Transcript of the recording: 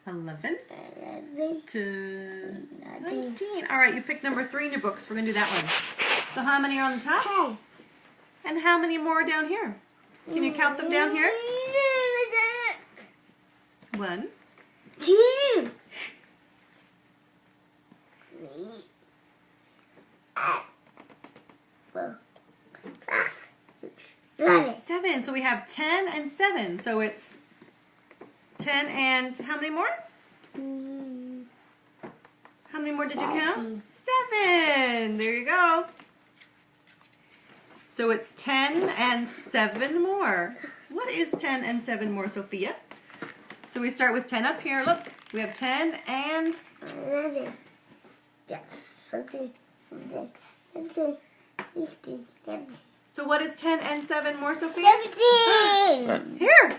11 to 19. All right, you picked number 3 in your books. We're going to do that one. So how many are on the top? 10. And how many more are down here? Can you count them down here? 1, 2, 3, 4, 5, 6, 7. 7. So we have 10 and 7. So it's 10 and how many more? How many more did you count? 7. There you go. So it's 10 and 7 more. What is 10 and 7 more, Sophia? So we start with 10 up here. Look, we have 10 and 11. Yeah, 14, 15, 16, 17. So what is 10 and 7 more, Sophia? 17! Here.